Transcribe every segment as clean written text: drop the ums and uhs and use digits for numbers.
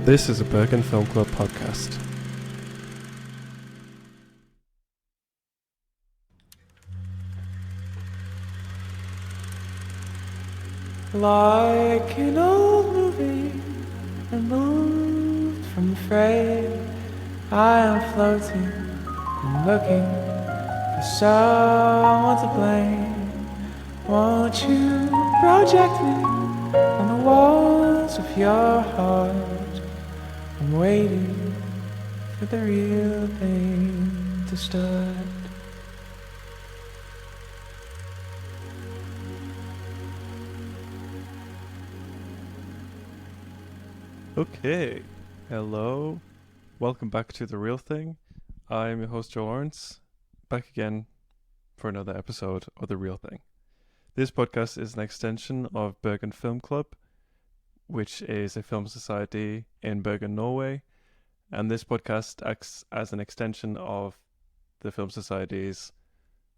This is a Bergen Film Club podcast. Like an old movie removed from the frame, I am floating and looking for someone to blame. Won't you project me on the walls of your heart? I'm waiting for the real thing to start. Okay, hello, welcome back to The Real Thing. I'm your host Joe Lawrence, back again for another episode of The Real Thing. This podcast is an extension of Bergen Film Club, which is a film society in Bergen, Norway, and this podcast acts as an extension of the film society's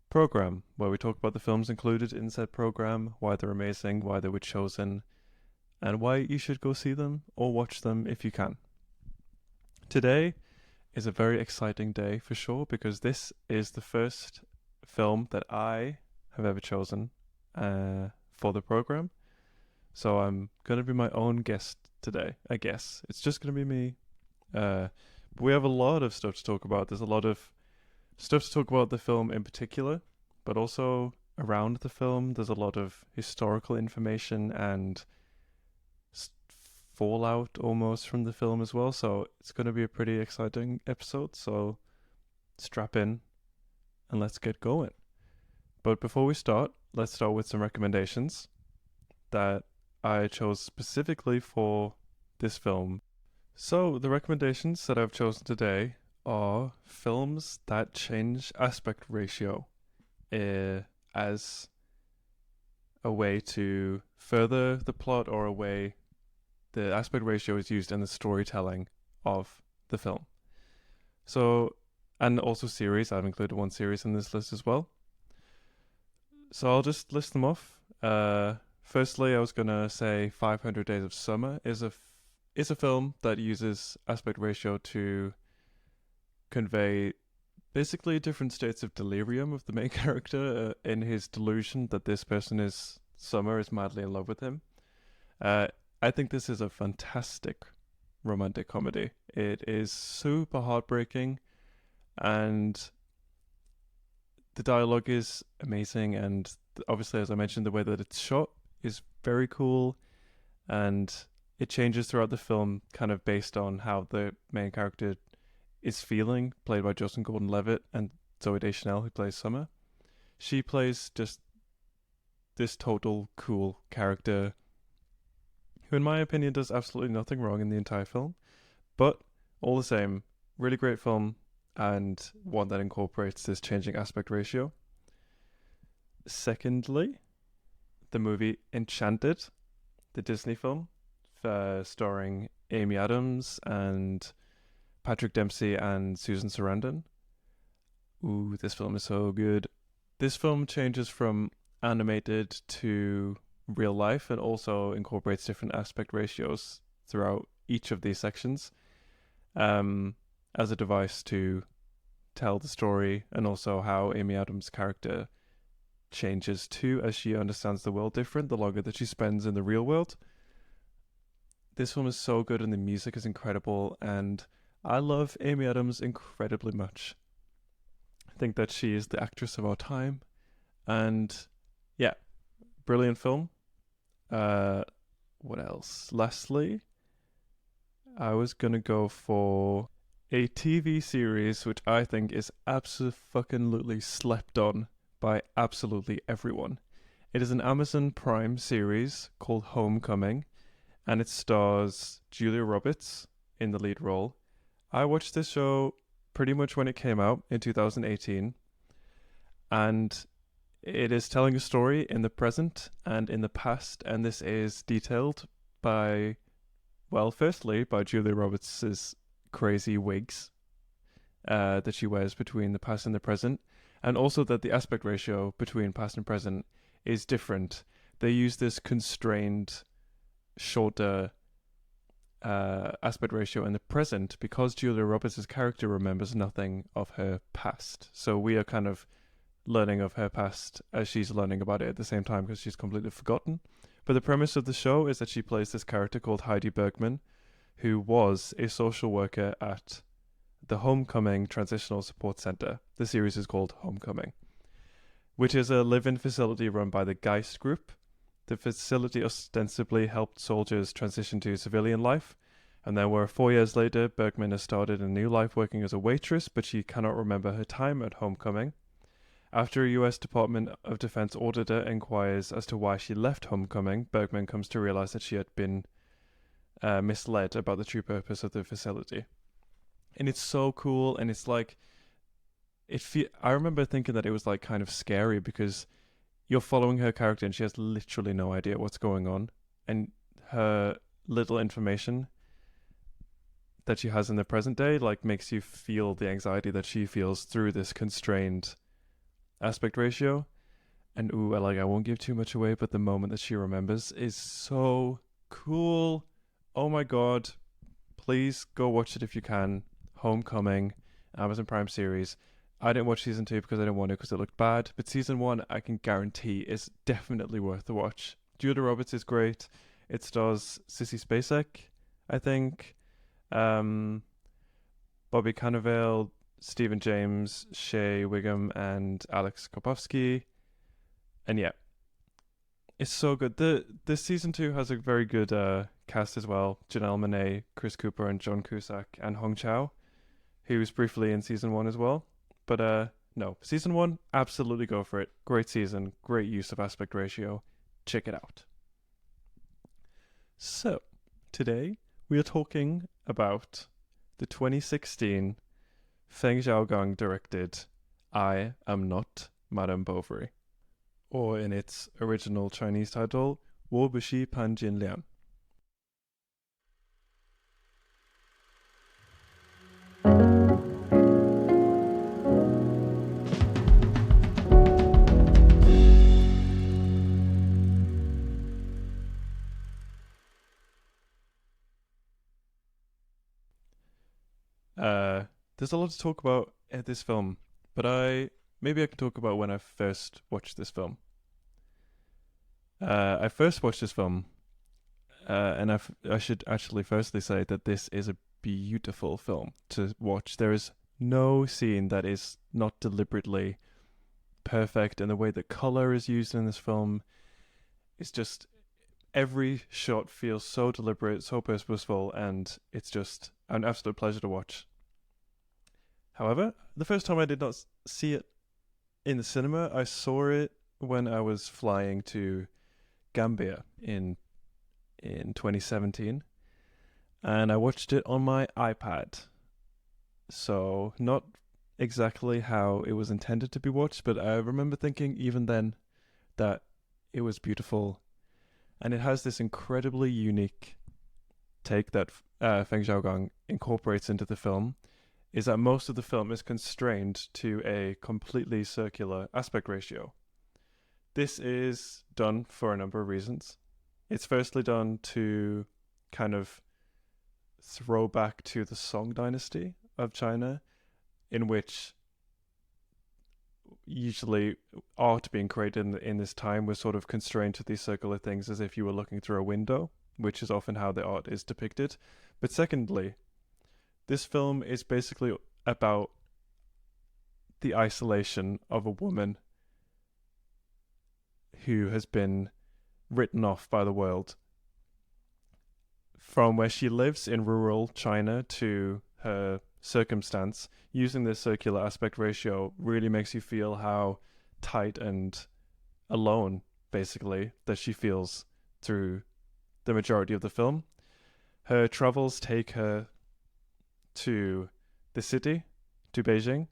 program, where we talk about the films included in said program, why they're amazing, why they were chosen, and why you should go see them or watch them if you can. Today is a very exciting day for sure, because this is the first film that I have ever chosen for the program. So I'm going to be my own guest today, I guess. It's just going to be me. But we have a lot of stuff to talk about. There's a lot of stuff to talk about the film in particular, but also around the film. There's a lot of historical information and fallout almost from the film as well, so it's going to be a pretty exciting episode, so strap in and let's get going. But before we start, let's start with some recommendations that I chose specifically for this film. So the recommendations that I've chosen today are films that change aspect ratio as a way to further the plot, or a way the aspect ratio is used in the storytelling of the film. So, and also series. I've included one series in this list as well. So I'll just list them off. Firstly, I was gonna say 500 Days of Summer is a film that uses aspect ratio to convey basically different states of delirium of the main character in his delusion that this person Summer is madly in love with him. I think this is a fantastic romantic comedy. It is super heartbreaking, and the dialogue is amazing, and obviously, as I mentioned, the way that it's shot is very cool, and it changes throughout the film kind of based on how the main character is feeling, played by Joseph Gordon-Levitt, and Zooey Deschanel, who plays Summer. She plays just this total cool character who in my opinion does absolutely nothing wrong in the entire film, but all the same, really great film, and one that incorporates this changing aspect ratio. Secondly, the movie Enchanted, the Disney film, starring Amy Adams and Patrick Dempsey and Susan Sarandon. Ooh, this film is so good. This film changes from animated to real life, and also incorporates different aspect ratios throughout each of these sections as a device to tell the story, and also how Amy Adams' character changes too as she understands the world different the longer that she spends in the real world. This film is so good, and the music is incredible, and I love Amy Adams incredibly much. I think that she is the actress of our time, and yeah, brilliant film. What else? Lastly, I was gonna go for a TV series which I think is absolutely slept on by absolutely everyone. It is an Amazon Prime series called Homecoming, and it stars Julia Roberts in the lead role. I watched this show pretty much when it came out in 2018, and it is telling a story in the present and in the past, and this is detailed by, well, firstly, by Julia Roberts' crazy wigs that she wears between the past and the present, and also that the aspect ratio between past and present is different. They use this constrained, shorter aspect ratio in the present because Julia Roberts' character remembers nothing of her past. So we are kind of learning of her past as she's learning about it at the same time because she's completely forgotten. But the premise of the show is that she plays this character called Heidi Bergman, who was a social worker at the Homecoming Transitional Support Center. The series is called Homecoming, which is a live-in facility run by the Geist Group. The facility ostensibly helped soldiers transition to civilian life, and then where 4 years later, Bergman has started a new life working as a waitress, but she cannot remember her time at Homecoming. After a US Department of Defense auditor inquires as to why she left Homecoming, Bergman comes to realize that she had been misled about the true purpose of the facility. And it's so cool, and it's like I remember thinking that it was like kind of scary because you're following her character and she has literally no idea what's going on, and her little information that she has in the present day like makes you feel the anxiety that she feels through this constrained aspect ratio. And I won't give too much away, but the moment that she remembers is so cool. Oh my god, please go watch it if you can. Homecoming, Amazon Prime series. I didn't watch season 2 because I didn't want to because it looked bad, but season 1 I can guarantee is definitely worth the watch. Julia Roberts is great. It stars Sissy Spacek, I think, Bobby Cannavale, Stephen James, Shea Wiggum, and Alex Kopowski. And yeah, it's so good. The season 2 has a very good cast as well. Janelle Monáe, Chris Cooper, and John Cusack, and Hong Chau, who was briefly in season 1 as well. But no, season 1, absolutely go for it. Great season, great use of aspect ratio. Check it out. So, today we are talking about the 2016 Feng Xiaogang directed I Am Not Madame Bovary, or in its original Chinese title, 我不是潘金莲. There's a lot to talk about at this film, but maybe I can talk about when I first watched this film. I first watched this film, and I should actually firstly say that this is a beautiful film to watch. There is no scene that is not deliberately perfect, and the way that color is used in this film is just every shot feels so deliberate, so purposeful, and it's just an absolute pleasure to watch. However, the first time I did not see it in the cinema, I saw it when I was flying to Gambia in 2017, and I watched it on my iPad. So not exactly how it was intended to be watched, but I remember thinking even then that it was beautiful, and it has this incredibly unique take that Feng Xiaogang incorporates into the film, is that most of the film is constrained to a completely circular aspect ratio. This is done for a number of reasons. It's firstly done to kind of throw back to the Song dynasty of China, in which usually art being created in this time was sort of constrained to these circular things as if you were looking through a window, which is often how the art is depicted. But secondly, this film is basically about the isolation of a woman who has been written off by the world. From where she lives in rural China to her circumstance, using this circular aspect ratio really makes you feel how tight and alone, basically, that she feels through the majority of the film. Her travels take her to the city, to Beijing,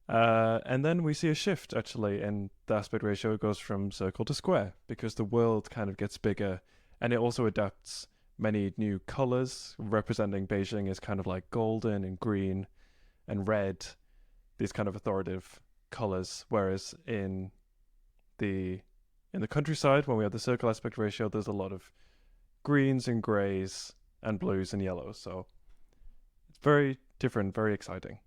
and then we see a shift actually in the aspect ratio. It goes from circle to square because the world kind of gets bigger, and it also adapts many new colors representing Beijing as kind of like golden and green and red, these kind of authoritative colors, whereas in the countryside, when we have the circle aspect ratio, there's a lot of greens and grays and blues and yellows. So it's very different, very exciting.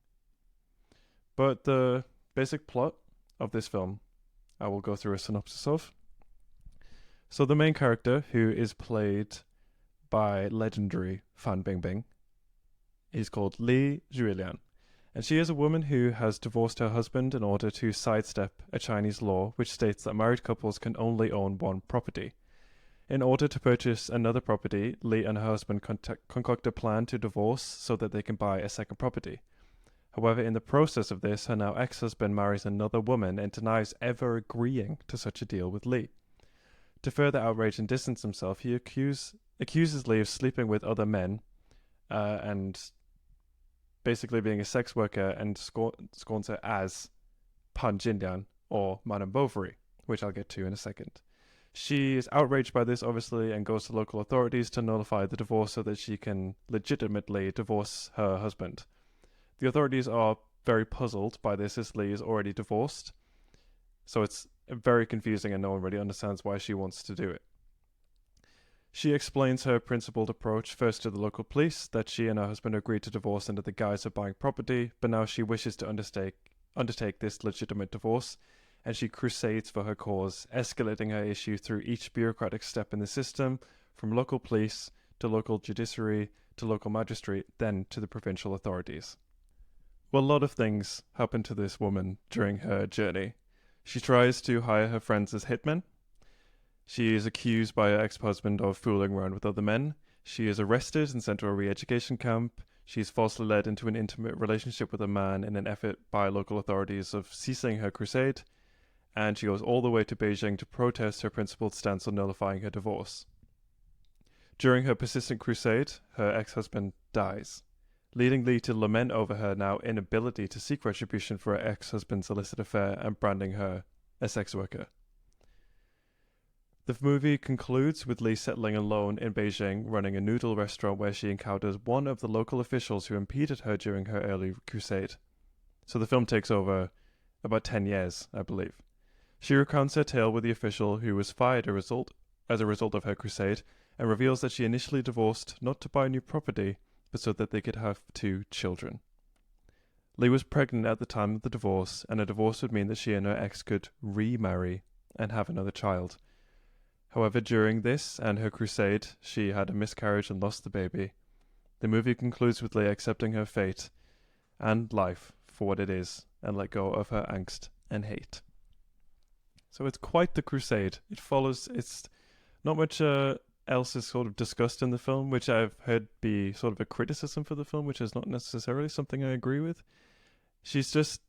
But the basic plot of this film, I will go through a synopsis of. So the main character, who is played by legendary Fan Bingbing, is called Li Julian. And she is a woman who has divorced her husband in order to sidestep a Chinese law which states that married couples can only own one property. In order to purchase another property, Li and her husband concoct a plan to divorce so that they can buy a second property. However, in the process of this, her now ex-husband marries another woman and denies ever agreeing to such a deal with Li. To further outrage and distance himself, he accuses Li of sleeping with other men and basically being a sex worker, and scorns her as Pan Jinlian, or Madame Bovary, which I'll get to in a second. She is outraged by this, obviously, and goes to local authorities to nullify the divorce so that she can legitimately divorce her husband. The authorities are very puzzled by this, as Li is already divorced, so it's very confusing and no one really understands why she wants to do it. She explains her principled approach first to the local police, that she and her husband agreed to divorce under the guise of buying property, but now she wishes to undertake this legitimate divorce, and she crusades for her cause, escalating her issue through each bureaucratic step in the system, from local police to local judiciary to local magistrate, then to the provincial authorities. Well, a lot of things happen to this woman during her journey. She tries to hire her friends as hitmen. She is accused by her ex-husband of fooling around with other men. She is arrested and sent to a re-education camp. She is falsely led into an intimate relationship with a man in an effort by local authorities of ceasing her crusade. And she goes all the way to Beijing to protest her principled stance on nullifying her divorce. During her persistent crusade, her ex-husband dies, leading Li to lament over her now inability to seek retribution for her ex-husband's illicit affair and branding her a sex worker. The movie concludes with Li settling alone in Beijing, running a noodle restaurant where she encounters one of the local officials who impeded her during her early crusade. So the film takes over about 10 years, I believe. She recounts her tale with the official who was fired as a result of her crusade, and reveals that she initially divorced not to buy new property, but so that they could have 2 children. Li was pregnant at the time of the divorce, and a divorce would mean that she and her ex could remarry and have another child. However, during this and her crusade, she had a miscarriage and lost the baby. The movie concludes with Leia accepting her fate and life for what it is and let go of her angst and hate. So it's quite the crusade. It's not much else is sort of discussed in the film, which I've heard be sort of a criticism for the film, which is not necessarily something I agree with. She's just,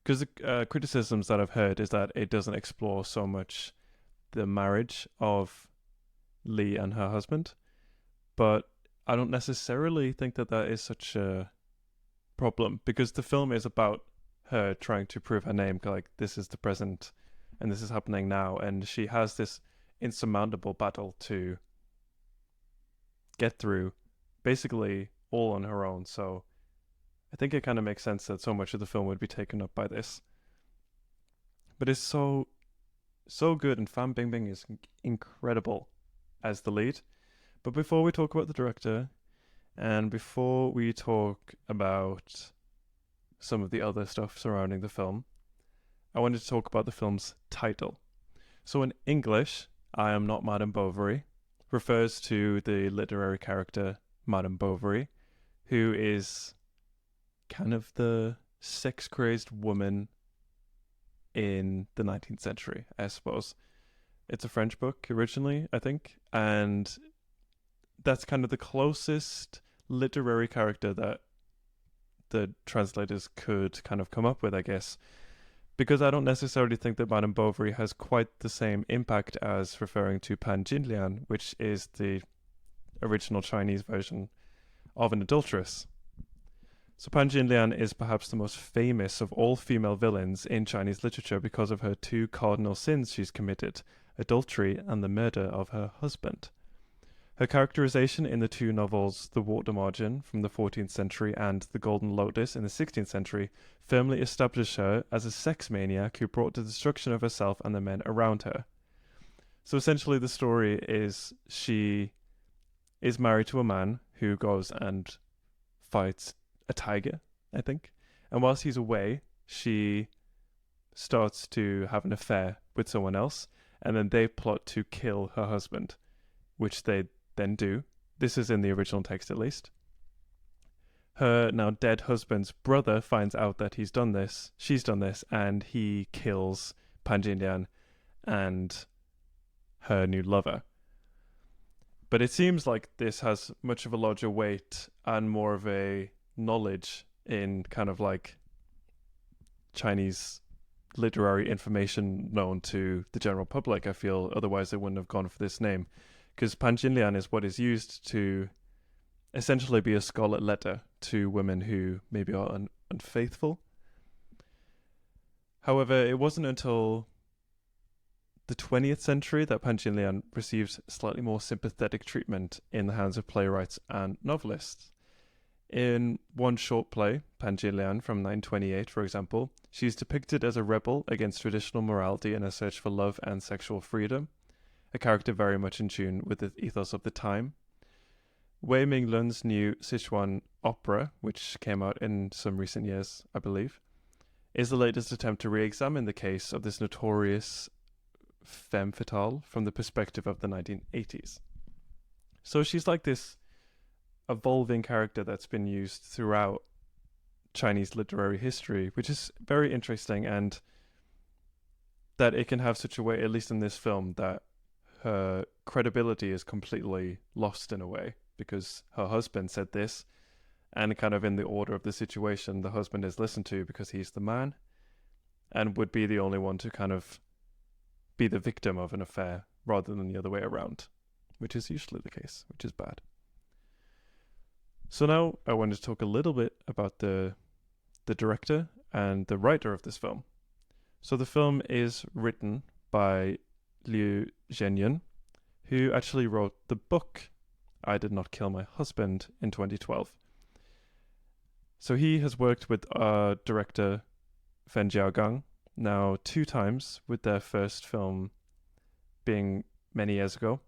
because the criticisms that I've heard is that it doesn't explore so much the marriage of Li and her husband, but I don't necessarily think that is such a problem, because the film is about her trying to prove her name, like this is the present and this is happening now, and she has this insurmountable battle to get through basically all on her own. So I think it kind of makes sense that so much of the film would be taken up by this, but it's so good, and Fan Bingbing is incredible as the lead. But before we talk about the director, and before we talk about some of the other stuff surrounding the film, I wanted to talk about the film's title. So in English, I Am Not Madame Bovary refers to the literary character Madame Bovary, who is kind of the sex-crazed woman in the 19th century, I suppose. It's a French book originally, I think, and that's kind of the closest literary character that the translators could kind of come up with, I guess, because I don't necessarily think that Madame Bovary has quite the same impact as referring to Pan Jinlian, which is the original Chinese version of an adulteress. So Pan Jinlian is perhaps the most famous of all female villains in Chinese literature because of her 2 cardinal sins she's committed, adultery and the murder of her husband. Her characterization in the 2 novels, The Water Margin from the 14th century and The Golden Lotus in the 16th century, firmly established her as a sex maniac who brought the destruction of herself and the men around her. So essentially the story is she is married to a man who goes and fights a tiger, I think. And whilst he's away, she starts to have an affair with someone else, and then they plot to kill her husband, which they then do. This is in the original text, at least. Her now dead husband's brother finds out that she's done this, and he kills Pan Jinlian and her new lover. But it seems like this has much of a larger weight and more of a knowledge in kind of like Chinese literary information known to the general public, I feel. Otherwise, they wouldn't have gone for this name. Because Pan Jinlian is what is used to essentially be a scarlet letter to women who maybe are unfaithful. However, it wasn't until the 20th century that Pan Jinlian received slightly more sympathetic treatment in the hands of playwrights and novelists. In one short play, Pan Jinlian from 928, for example, she's depicted as a rebel against traditional morality in a search for love and sexual freedom, a character very much in tune with the ethos of the time. Wei Minglun's new Sichuan opera, which came out in some recent years, I believe, is the latest attempt to re-examine the case of this notorious femme fatale from the perspective of the 1980s. So she's like this evolving character that's been used throughout Chinese literary history, which is very interesting, and that it can have such a way, at least in this film, that her credibility is completely lost in a way, because her husband said this, and kind of in the order of the situation, the husband is listened to because he's the man and would be the only one to kind of be the victim of an affair rather than the other way around, which is usually the case, which is bad. So now I want to talk a little bit about the director and the writer of this film. So the film is written by Liu Zhenyun, who actually wrote the book I Did Not Kill My Husband in 2012. So he has worked with director Feng Xiaogang now 2 times, with their first film being many years ago.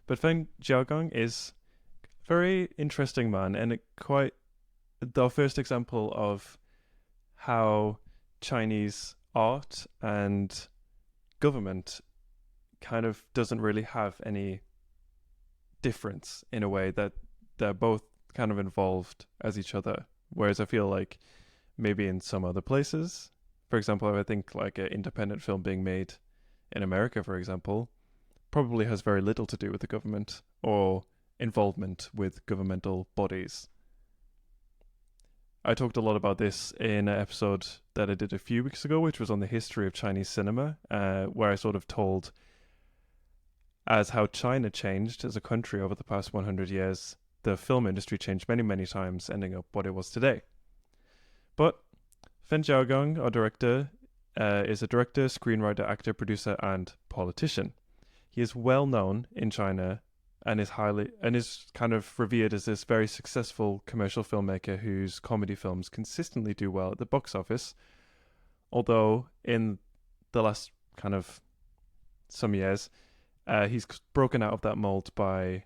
But Feng Xiaogang is a very interesting man, and quite the first example of how Chinese art and government kind of doesn't really have any difference, in a way that they're both kind of involved as each other. Whereas I feel like maybe in some other places, for example, I think like an independent film being made in America, for example, probably has very little to do with the government or involvement with governmental bodies. I talked a lot about this in an episode that I did a few weeks ago, which was on the history of Chinese cinema, where I sort of told as how China changed as a country over the past 100 years. The film industry changed many, many times, ending up what it was today. But Feng Xiaogang, our director, is a director, screenwriter, actor, producer, and politician. He is well known in China and is kind of revered as this very successful commercial filmmaker whose comedy films consistently do well at the box office. Although in the last kind of some years, he's broken out of that mold by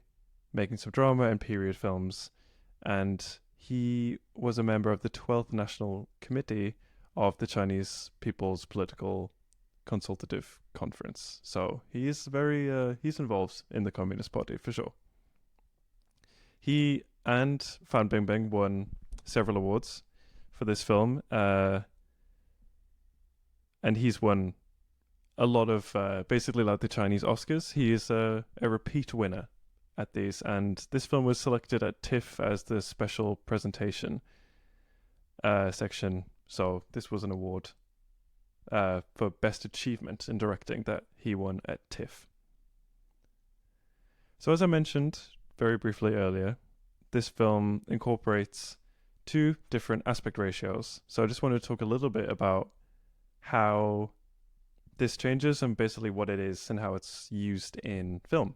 making some drama and period films, and he was a member of the 12th National Committee of the Chinese People's Political Consultative Conference. So he is he's involved in the Communist Party for sure. He and Fan Bingbing won several awards for this film, and he's won a lot of basically like the Chinese Oscars. He is a repeat winner at these, and this film was selected at TIFF as the special presentation section. So this was an award for best achievement in directing that he won at TIFF. So as I mentioned very briefly earlier, this film incorporates 2 different aspect ratios. So I just want to talk a little bit about how this changes and basically what it is and how it's used in film.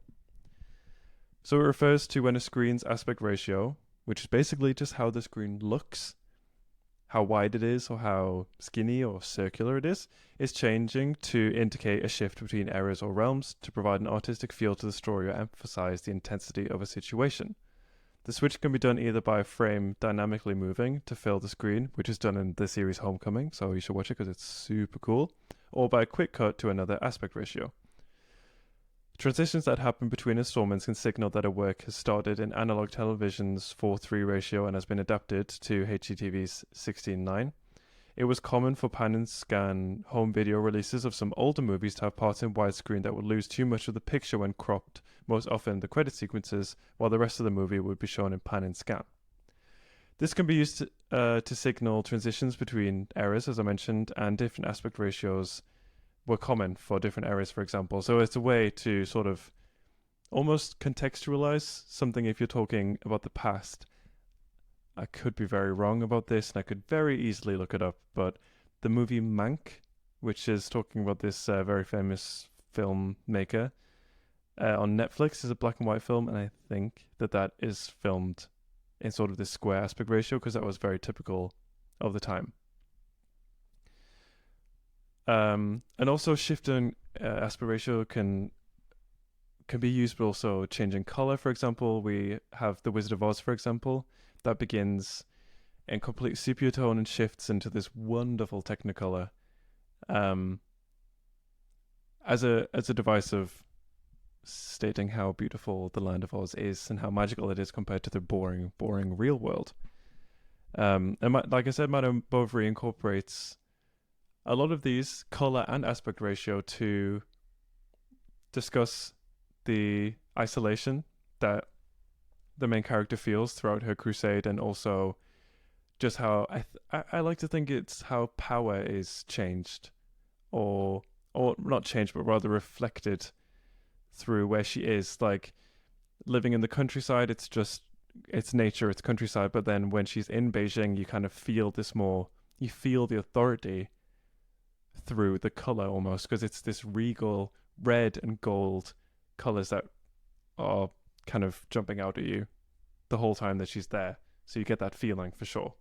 So it refers to when a screen's aspect ratio, which is basically just how the screen looks, how wide it is or how skinny or circular it is changing to indicate a shift between eras or realms to provide an artistic feel to the story or emphasize the intensity of a situation. The switch can be done either by a frame dynamically moving to fill the screen, which is done in the series Homecoming, so you should watch it because it's super cool, or by a quick cut to another aspect ratio. Transitions that happen between installments can signal that a work has started in analog television's 4:3 ratio and has been adapted to HGTV's 16:9. It was common for pan and scan home video releases of some older movies to have parts in widescreen that would lose too much of the picture when cropped, most often the credit sequences, while the rest of the movie would be shown in pan and scan. This can be used to signal transitions between eras, as I mentioned, and different aspect ratios were common for different eras, for example. So it's a way to sort of almost contextualize something if you're talking about the past. I could be very wrong about this, and I could very easily look it up, but the movie Mank, which is talking about this very famous filmmaker on Netflix, is a black and white film, and I think that is filmed in sort of this square aspect ratio because that was very typical of the time. And also shifting aspect ratio can be used, but also changing color. For example, we have The Wizard of Oz, for example, that begins in complete sepia tone and shifts into this wonderful Technicolor, as a device of stating how beautiful the land of Oz is and how magical it is compared to the boring real world. And like I said, Madame Bovary incorporates a lot of these color and aspect ratio to discuss the isolation that the main character feels throughout her crusade, and also just how I like to think it's how power is changed, or not changed, but rather reflected through where she is. Like living in the countryside, it's nature, it's countryside, but then when she's in Beijing, you kind of feel you feel the authority through the color almost, because it's this regal red and gold colors that are kind of jumping out at you the whole time that she's there. So you get that feeling for sure.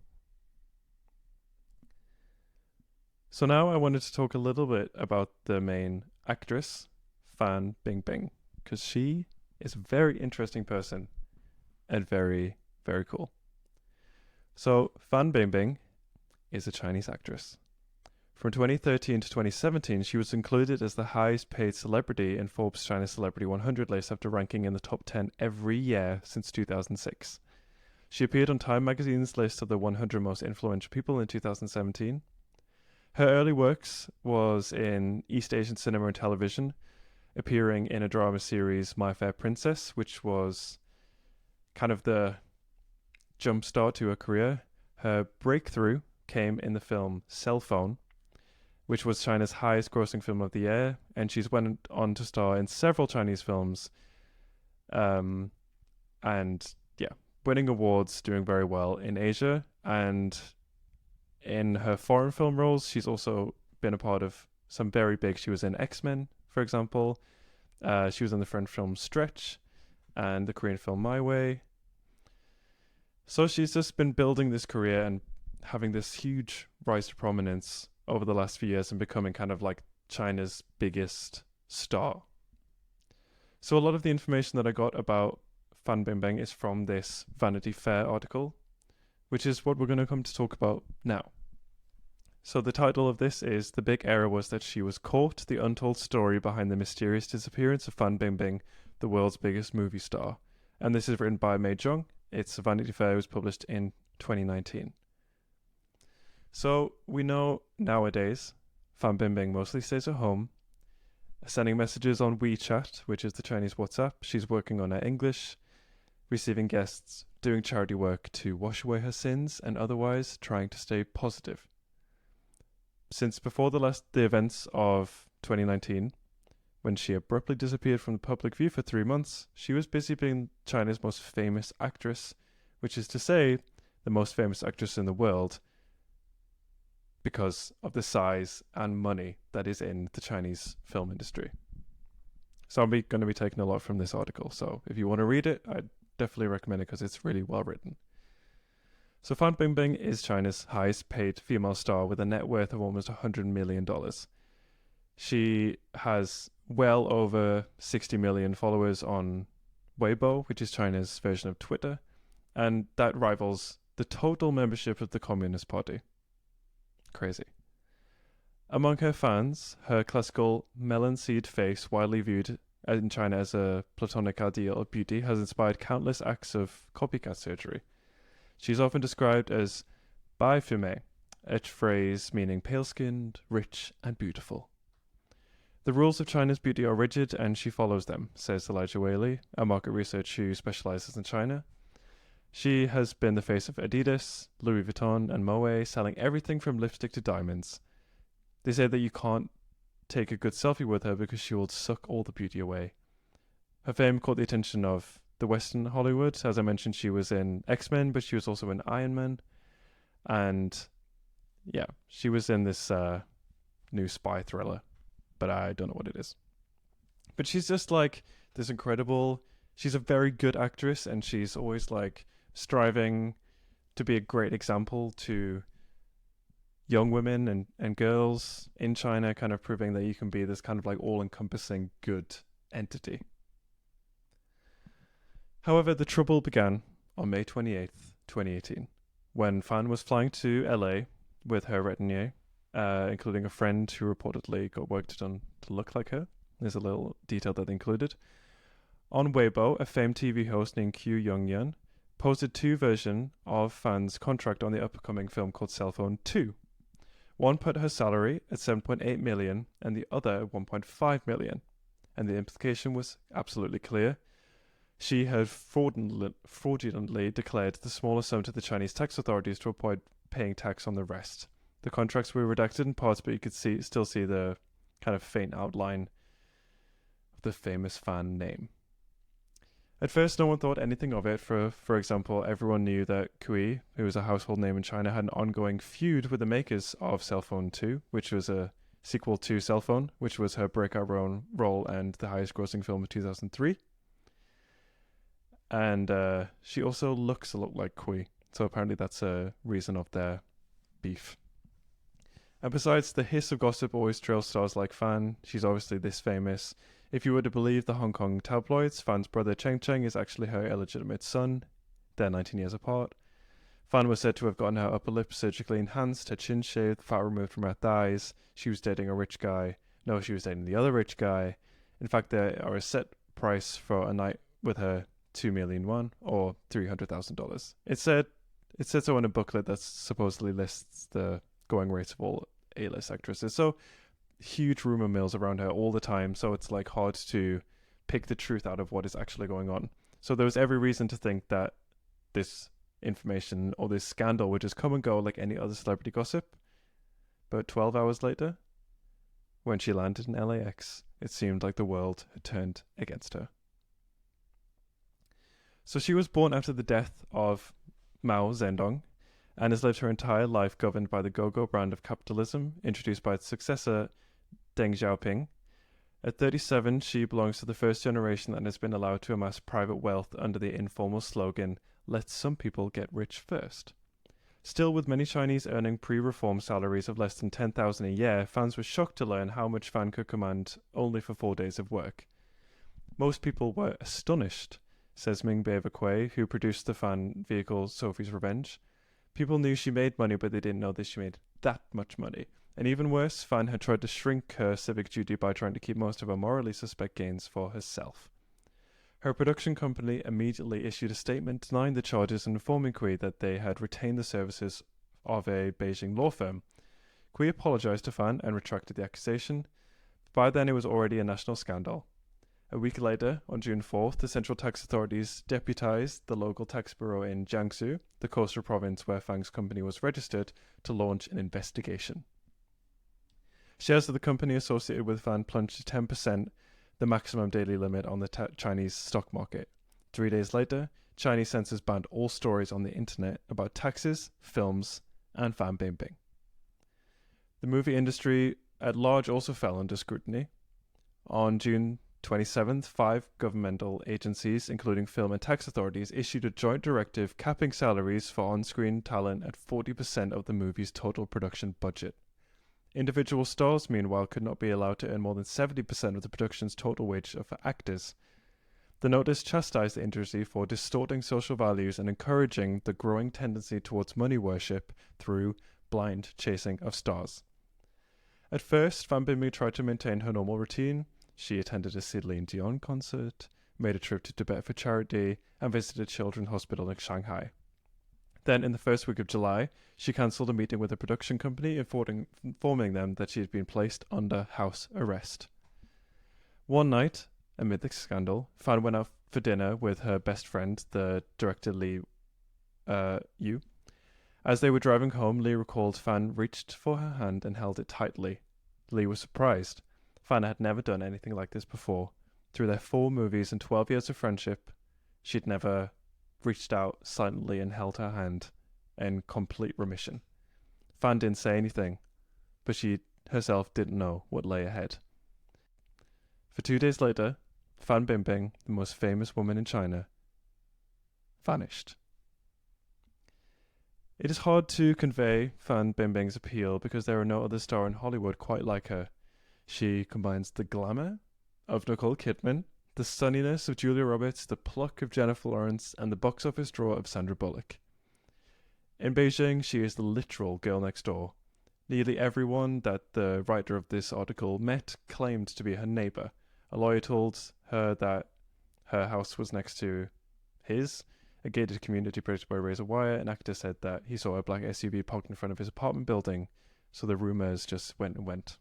So now I wanted to talk a little bit about the main actress, Fan Bingbing, because she is a very interesting person and very, very cool. So Fan Bingbing is a Chinese actress. From 2013 to 2017, she was included as the highest paid celebrity in Forbes China Celebrity 100 list after ranking in the top 10 every year since 2006. She appeared on Time magazine's list of the 100 most influential people in 2017. Her early works was in East Asian cinema and television, appearing in a drama series My Fair Princess, which was kind of the jumpstart to her career. Her breakthrough came in the film Cell Phone, which was China's highest grossing film of the year, and she's went on to star in several Chinese films, and yeah, winning awards, doing very well in Asia. And in her foreign film roles, she's also been a part of some very big. She was in X-Men, for example. She was in the French film Stretch and the Korean film My Way. So she's just been building this career and having this huge rise to prominence over the last few years and becoming kind of like China's biggest star. So a lot of the information that I got about Fan Bingbing is from this Vanity Fair article, which is what we're going to come to talk about now. So the title of this is The Big Error Was That She Was Caught, the Untold Story Behind the Mysterious Disappearance of Fan Bingbing, the World's Biggest Movie Star. And this is written by Mei Zhong. It's Vanity Fair. It was published in 2019. So we know nowadays Fan Bingbing mostly stays at home, sending messages on WeChat, which is the Chinese WhatsApp. She's working on her English, receiving guests, doing charity work to wash away her sins, and otherwise trying to stay positive. Since before the events of 2019, when she abruptly disappeared from the public view for 3 months, she was busy being China's most famous actress, which is to say, the most famous actress in the world, because of the size and money that is in the Chinese film industry. So I'm going to be taking a lot from this article. So if you want to read it, I definitely recommend it because it's really well written. So Fan Bingbing is China's highest paid female star with a net worth of almost $100 million. She has well over 60 million followers on Weibo, which is China's version of Twitter, and that rivals the total membership of the Communist Party. Crazy. Among her fans, her classical melon seed face, widely viewed in China as a platonic ideal of beauty, has inspired countless acts of copycat surgery. She's often described as bai fumé, a phrase meaning pale-skinned, rich, and beautiful. The rules of China's beauty are rigid, and she follows them, says Elijah Whaley, a market researcher who specializes in China. She has been the face of Adidas, Louis Vuitton, and Moet, selling everything from lipstick to diamonds. They say that you can't take a good selfie with her because she will suck all the beauty away. Her fame caught the attention of the Western Hollywood. As I mentioned, she was in X-Men, but she was also in Iron Man. And yeah, she was in this new spy thriller, but I don't know what it is. But she's just like this incredible, she's a very good actress, and she's always like striving to be a great example to young women and girls in China, kind of proving that you can be this kind of like all-encompassing good entity. However, the trouble began on May 28th, 2018, when Fan was flying to LA with her retinue, including a friend who reportedly got work done to look like her. There's a little detail that they included. On Weibo, a famed TV host named Q Young-yun posted two versions of Fan's contract on the upcoming film called Cell Phone 2. One put her salary at 7.8 million and the other 1.5 million. And the implication was absolutely clear. She had fraudulently declared the smaller sum to the Chinese tax authorities to avoid paying tax on the rest. The contracts were redacted in parts, but you could still see the kind of faint outline of the famous Fan name. At first, no one thought anything of it. For example, everyone knew that Kui, who was a household name in China, had an ongoing feud with the makers of Cell Phone 2, which was a sequel to Cell Phone, which was her breakout role and the highest grossing film of 2003. And she also looks a lot like Kui, so apparently that's a reason of their beef. And besides, the hiss of gossip always trails stars like Fan. She's obviously this famous. If you were to believe the Hong Kong tabloids, Fan's brother Cheng Cheng is actually her illegitimate son. They're 19 years apart. Fan was said to have gotten her upper lip surgically enhanced, her chin shaved, fat removed from her thighs. She was dating a rich guy. No, she was dating the other rich guy. In fact, there are a set price for a night with her, 2 million won, or $300,000. It said so in a booklet that supposedly lists the going rates of all A-list actresses. So huge rumor mills around her all the time, so it's like hard to pick the truth out of what is actually going on. So there was every reason to think that this information or this scandal would just come and go like any other celebrity gossip. But 12 hours later, when she landed in LAX, it seemed like the world had turned against her. So she was born after the death of Mao Zedong and has lived her entire life governed by the go-go brand of capitalism introduced by its successor Deng Xiaoping. At 37, she belongs to the first generation that has been allowed to amass private wealth under the informal slogan, "Let some people get rich first." Still, with many Chinese earning pre-reform salaries of less than 10,000 a year, fans were shocked to learn how much Fan could command only for 4 days of work. Most people were astonished, says Ming Kui, who produced the Fan vehicle Sophie's Revenge. People knew she made money, but they didn't know that she made that much money. And even worse, Fan had tried to shrink her civic duty by trying to keep most of her morally suspect gains for herself. Her production company immediately issued a statement denying the charges and informing Kui that they had retained the services of a Beijing law firm. Kui apologized to Fan and retracted the accusation. By then, it was already a national scandal. A week later, on June 4th, the Central Tax Authorities deputized the local tax bureau in Jiangsu, the coastal province where Fang's company was registered, to launch an investigation. Shares of the company associated with Fan plunged to 10%, the maximum daily limit on the Chinese stock market. 3 days later, Chinese censors banned all stories on the internet about taxes, films, and Fan Bingbing. The movie industry at large also fell under scrutiny. On June 27th, 5 governmental agencies, including film and tax authorities, issued a joint directive capping salaries for on-screen talent at 40% of the movie's total production budget. Individual stars, meanwhile, could not be allowed to earn more than 70% of the production's total wage for actors. The notice chastised the industry for distorting social values and encouraging the growing tendency towards money worship through blind chasing of stars. At first, Fan Bingbing tried to maintain her normal routine. She attended a Celine Dion concert, made a trip to Tibet for charity, and visited a children's hospital in Shanghai. Then, in the first week of July, she cancelled a meeting with a production company, informing them that she had been placed under house arrest. One night, amid the scandal, Fan went out for dinner with her best friend, the director Lee Yu. As they were driving home, Lee recalled Fan reached for her hand and held it tightly. Lee was surprised. Fan had never done anything like this before. Through their 4 movies and 12 years of friendship, she'd never reached out silently and held her hand in complete remission. Fan didn't say anything, but she herself didn't know what lay ahead. For 2 days later, Fan Bingbing, the most famous woman in China, vanished. It is hard to convey Fan Bingbing's appeal because there are no other star in Hollywood quite like her. She combines the glamour of Nicole Kidman, the sunniness of Julia Roberts, the pluck of Jennifer Lawrence, and the box office draw of Sandra Bullock. In Beijing, she is the literal girl next door. Nearly everyone that the writer of this article met claimed to be her neighbor. A lawyer told her that her house was next to his, a gated community protected by razor wire. An actor said that he saw a black SUV parked in front of his apartment building, so the rumors just went and went.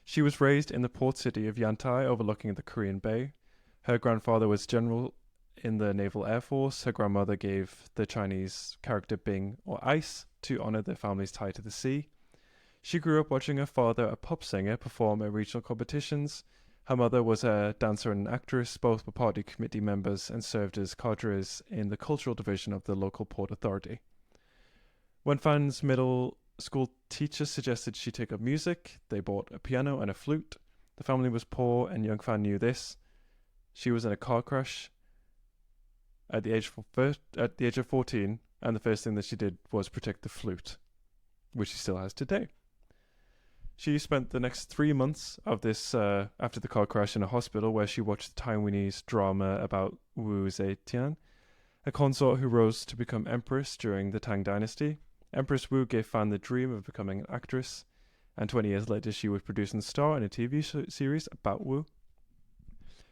She was raised in the port city of Yantai, overlooking the Korean Bay. Her grandfather was general in the Naval Air Force. Her grandmother gave the Chinese character Bing, or Ice, to honor their family's tie to the sea. She grew up watching her father, a pop singer, perform at regional competitions. Her mother was a dancer and an actress. Both were party committee members and served as cadres in the cultural division of the local port authority. When Fan's middle school teacher suggested she take up music, they bought a piano and a flute. The family was poor, and young Fan knew this. She was in a car crash at the age of 14, and the first thing that she did was protect the flute, which she still has today. She spent the next 3 months of this after the car crash in a hospital, where she watched the Taiwanese drama about Wu Zetian, a consort who rose to become empress during the Tang Dynasty. Empress Wu gave Fan the dream of becoming an actress, and 20 years later she would produce and star in a TV series about Wu.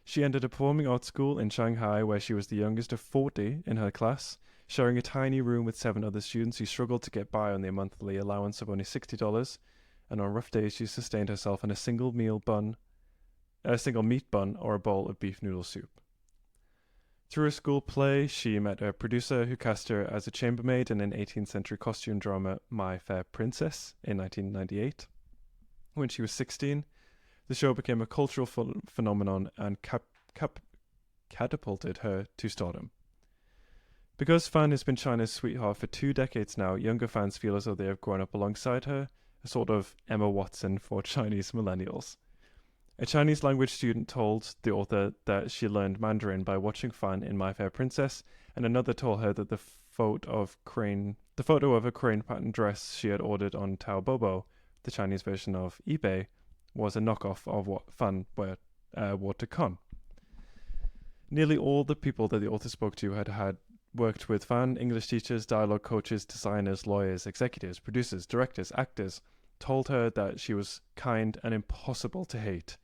She entered a performing arts school in Shanghai, where she was the youngest of 40 in her class, sharing a tiny room with 7 other students who struggled to get by on their monthly allowance of only $60, and on rough days she sustained herself on a single meat bun, or a bowl of beef noodle soup. Through a school play, she met a producer who cast her as a chambermaid in an 18th century costume drama, My Fair Princess, in 1998. When she was 16, the show became a cultural phenomenon and catapulted her to stardom. Because Fan has been China's sweetheart for 2 decades now, younger fans feel as though they have grown up alongside her, a sort of Emma Watson for Chinese millennials. A Chinese language student told the author that she learned Mandarin by watching Fan in My Fair Princess, and another told her that the photo of a crane pattern dress she had ordered on Taobao, the Chinese version of eBay, was a knockoff of what Fan wore to Con. Nearly all the people that the author spoke to had worked with Fan: English teachers, dialogue coaches, designers, lawyers, executives, producers, directors, actors, told her that she was kind and impossible to hate.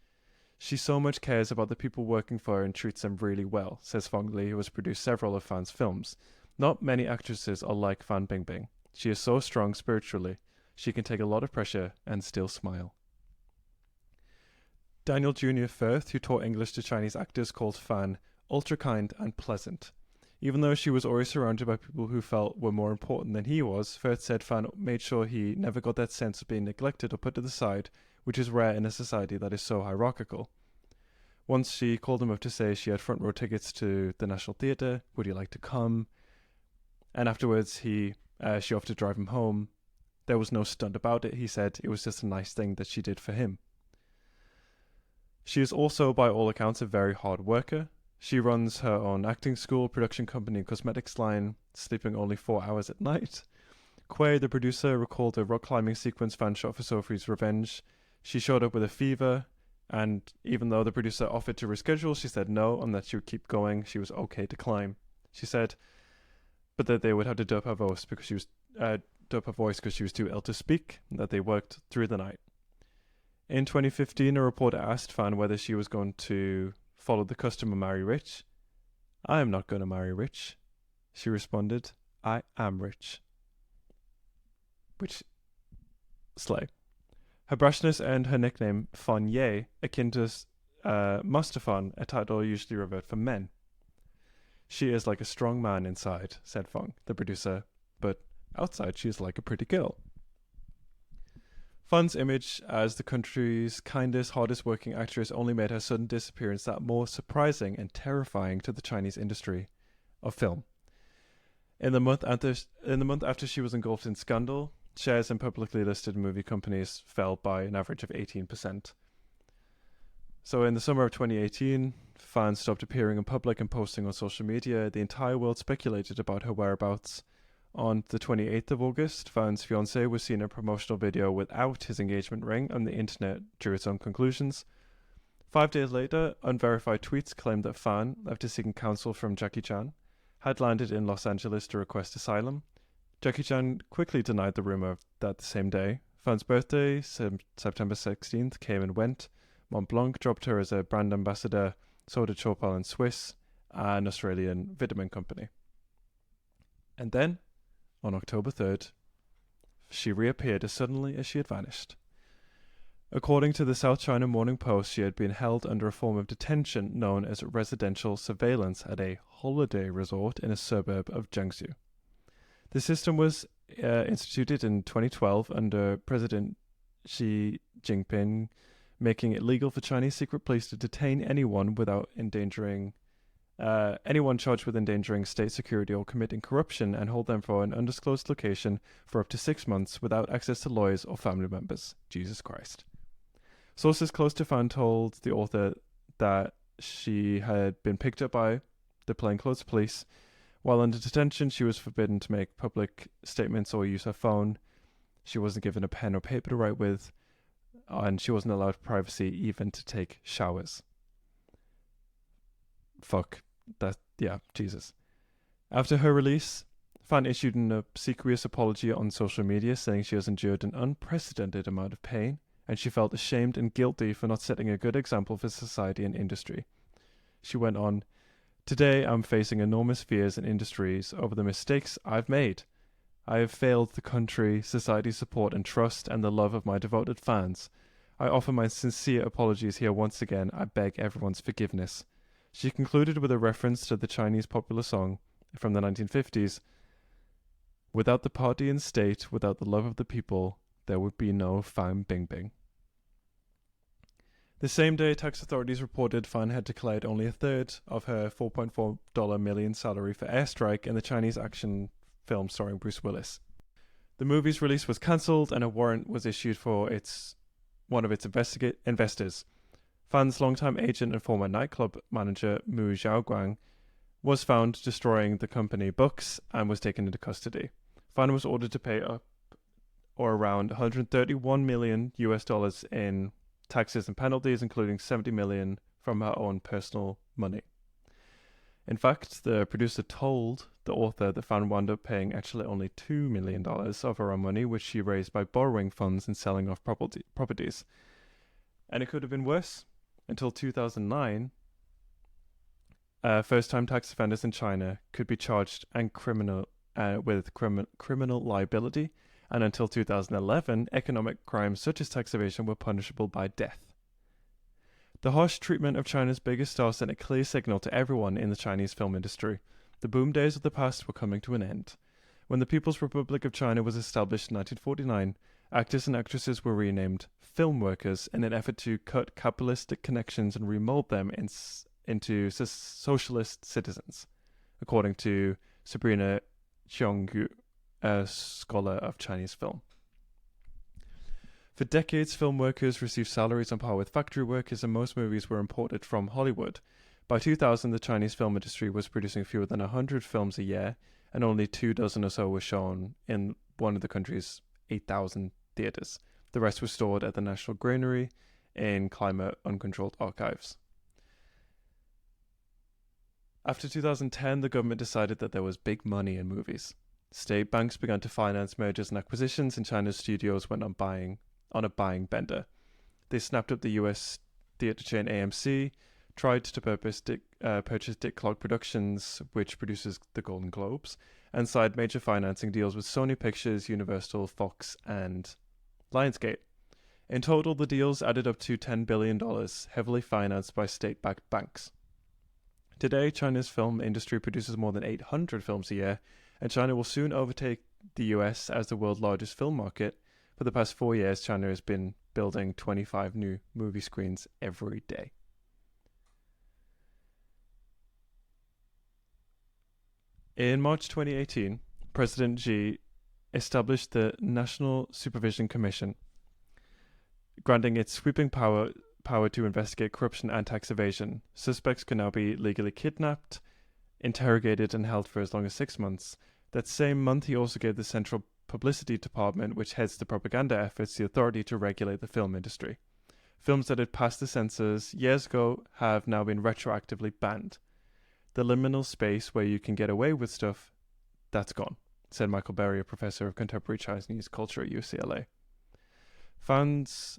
She so much cares about the people working for her and treats them really well, says Feng Li, who has produced several of Fan's films. Not many actresses are like Fan Bingbing. She is so strong spiritually. She can take a lot of pressure and still smile. Daniel Jr. Firth, who taught English to Chinese actors, called Fan ultra kind and pleasant. Even though she was always surrounded by people who felt were more important than he was, Firth said Fan made sure he never got that sense of being neglected or put to the side, which is rare in a society that is so hierarchical. Once she called him up to say she had front row tickets to the National Theatre, would he like to come? And afterwards she offered to drive him home. There was no stunt about it, he said. It was just a nice thing that she did for him. She is also, by all accounts, a very hard worker. She runs her own acting school, production company, and cosmetics line, sleeping only 4 hours at night. Quay, the producer, recalled a rock climbing sequence fan shot for Sophie's Revenge. She showed up with a fever, and even though the producer offered to reschedule, she said no and that she would keep going. She was okay to climb. She said, but that they would have to dub her voice because she was too ill to speak, and that they worked through the night. In 2015, a reporter asked Fan whether she was going to follow the custom and marry rich. I am not going to marry rich. She responded, I am rich. Which, slay. Her brashness earned her nickname Fan Ye, akin to Mustafan, a title usually reserved for men. She is like a strong man inside, said Feng, the producer, but outside she is like a pretty girl. Fan's image as the country's kindest, hardest working actress only made her sudden disappearance that more surprising and terrifying to the Chinese industry of film. In the month after she was engulfed in scandal, shares in publicly listed movie companies fell by an average of 18%. So in the summer of 2018, Fan stopped appearing in public and posting on social media. The entire world speculated about her whereabouts. On the 28th of August, Fan's fiancé was seen in a promotional video without his engagement ring, and the internet drew its own conclusions. 5 days later, unverified tweets claimed that Fan, after seeking counsel from Jackie Chan, had landed in Los Angeles to request asylum. Jackie Chan quickly denied the rumor that the same day. Fan's birthday, September 16th, came and went. Montblanc dropped her as a brand ambassador, so did Chopal and Swiss, an Australian vitamin company. And then, on October 3rd, she reappeared as suddenly as she had vanished. According to the South China Morning Post, she had been held under a form of detention known as residential surveillance at a holiday resort in a suburb of Jiangsu. The system was instituted in 2012 under President Xi Jinping, making it legal for Chinese secret police to detain anyone charged with endangering state security or committing corruption and hold them for an undisclosed location for up to 6 months without access to lawyers or family members. Jesus Christ. Sources close to Fan told the author that she had been picked up by the plainclothes police. While under detention, she was forbidden to make public statements or use her phone. She wasn't given a pen or paper to write with, and she wasn't allowed privacy even to take showers. Fuck. Jesus. After her release, Fan issued an obsequious apology on social media, saying she has endured an unprecedented amount of pain, and she felt ashamed and guilty for not setting a good example for society and industry. She went on, Today I'm facing enormous fears and industries over the mistakes I've made. I have failed the country, society's support and trust, and the love of my devoted fans. I offer my sincere apologies here once again. I beg everyone's forgiveness. She concluded with a reference to the Chinese popular song from the 1950s. Without the party and state, without the love of the people, there would be no Fan Bingbing. The same day, tax authorities reported Fan had declared only a third of her $4.4 million salary for Airstrike in the Chinese action film starring Bruce Willis. The movie's release was cancelled and a warrant was issued for one of its investors. Fan's longtime agent and former nightclub manager Mu Xiaogang was found destroying the company books and was taken into custody. Fan was ordered to pay up or around $131 million in taxes and penalties, including $70 million from her own personal money. In fact, the producer told the author that Fan wound up paying actually only $2 million of her own money, which she raised by borrowing funds and selling off properties. And it could have been worse. Until 2009, first-time tax offenders in China could be charged and criminal liability, and until 2011, economic crimes such as tax evasion were punishable by death. The harsh treatment of China's biggest star sent a clear signal to everyone in the Chinese film industry. The boom days of the past were coming to an end. When the People's Republic of China was established in 1949, actors and actresses were renamed film workers in an effort to cut capitalistic connections and remold them into socialist citizens, according to Sabrina Xiongyu, a scholar of Chinese film. For decades, film workers received salaries on par with factory workers, and most movies were imported from Hollywood. By 2000, the Chinese film industry was producing fewer than 100 films a year, and only 24 or so were shown in one of the country's 8,000 theatres. The rest were stored at the National Granary in climate uncontrolled archives. After 2010, the government decided that there was big money in movies. State banks began to finance mergers and acquisitions, and China's studios went on a buying bender. They snapped up the US theatre chain AMC, tried to purchase Dick Clark Productions, which produces the Golden Globes, and signed major financing deals with Sony Pictures, Universal, Fox, and Lionsgate. In total, the deals added up to $10 billion, heavily financed by state-backed banks. Today, China's film industry produces more than 800 films a year, and China will soon overtake the US as the world's largest film market. For the past 4 years, China has been building 25 new movie screens every day. In March 2018, President Xi established the National Supervision Commission, granting it sweeping power to investigate corruption and tax evasion. Suspects can now be legally kidnapped, interrogated, and held for as long as 6 months. That same month, he also gave the Central Publicity Department, which heads the propaganda efforts, the authority to regulate the film industry. Films that had passed the censors years ago have now been retroactively banned. The liminal space where you can get away with stuff, that's gone, said Michael Berry, a professor of contemporary Chinese culture at UCLA. Fan's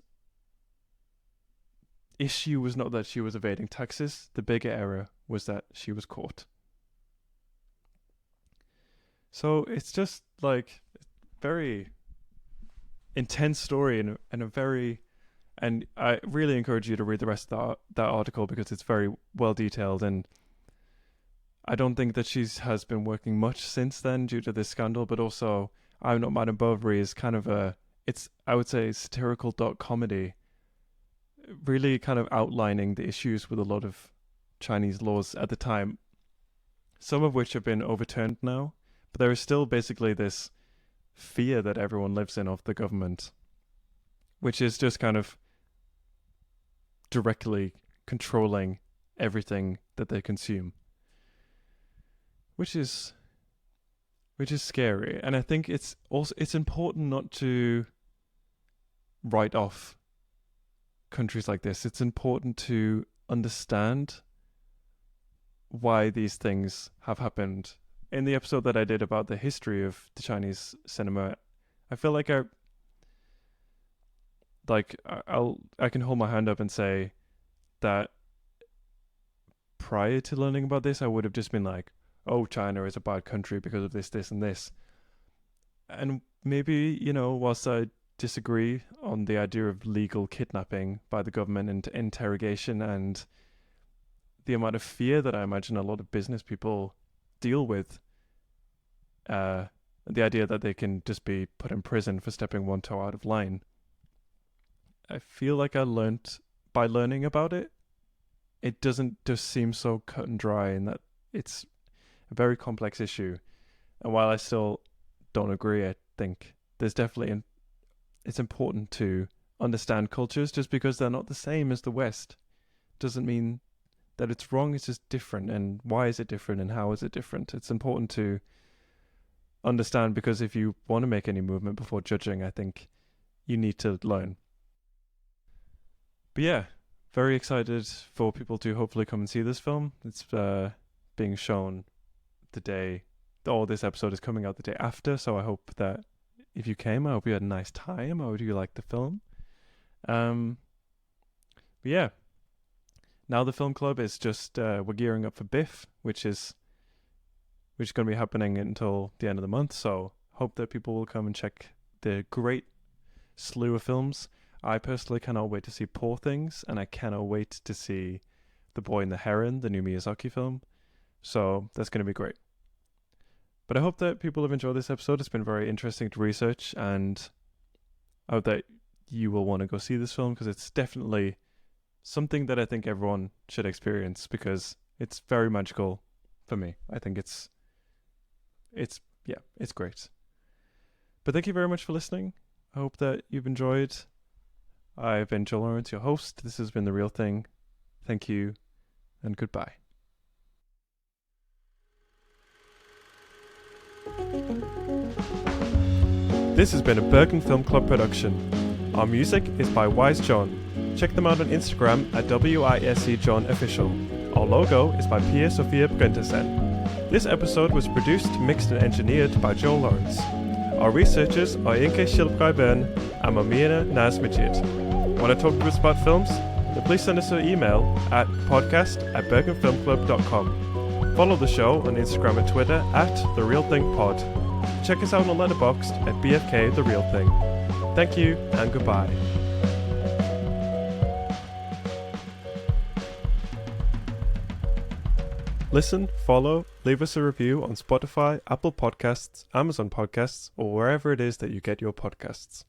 issue was not that she was evading taxes. The bigger error was that she was caught. So it's just like very intense story and I really encourage you to read the rest of that article because it's very well detailed, and I don't think that she has been working much since then due to this scandal, but also I'm Not Madame Bovary is kind of I would say satirical dark comedy, really kind of outlining the issues with a lot of Chinese laws at the time, some of which have been overturned now, but there is still basically this fear that everyone lives in of the government, which is just kind of directly controlling everything that they consume, which is scary. And I think it's important not to write off countries like this. It's important to understand why these things have happened. In the episode that I did about the history of the Chinese cinema, I feel like I can hold my hand up and say that prior to learning about this, I would have just been like, oh, China is a bad country because of this, this, and this. And maybe, whilst I disagree on the idea of legal kidnapping by the government and interrogation and the amount of fear that I imagine a lot of business people deal with, the idea that they can just be put in prison for stepping one toe out of line. I feel like I learned by learning about it, it doesn't just seem so cut and dry, and that it's a very complex issue. And while I still don't agree, I think there's definitely it's important to understand cultures. Just because they're not the same as the West doesn't mean that it's wrong. It's just different. And why is it different, and how is it different? It's important to understand, because if you want to make any movement before judging, I think you need to learn. But yeah, very excited for people to hopefully come and see this film. It's being shown the day, this episode is coming out the day after, so I hope that if you came, I hope you had a nice time. I hope you liked the film. But yeah, now the film club is just we're gearing up for Biff, which is going to be happening until the end of the month. So hope that people will come and check the great slew of films. I personally cannot wait to see Poor Things, and I cannot wait to see The Boy and the Heron, the new Miyazaki film. So that's going to be great. But I hope that people have enjoyed this episode. It's been very interesting to research, and I hope that you will want to go see this film, because it's definitely something that I think everyone should experience, because it's very magical for me. I think it's great. But thank you very much for listening. I hope that you've enjoyed I've been Joel Lawrence, your host. This has been The Real Thing. Thank you, and goodbye. This has been a Bergen Film Club production. Our music is by Wise John. Check them out on Instagram at WISEJohnOfficial. Our logo is by Pia Sofia Brentersen. This episode was produced, mixed and engineered by Joel Lawrence. Our researchers are Inke Shilbreiben and Mamina Nazmajid. Want to talk to us about films? Then please send us an email at podcast@bergenfilmclub.com. Follow the show on Instagram and Twitter at TheRealThingPod. Check us out on Letterboxd at BFK The Real Thing. Thank you and goodbye. Listen, follow, leave us a review on Spotify, Apple Podcasts, Amazon Podcasts, or wherever it is that you get your podcasts.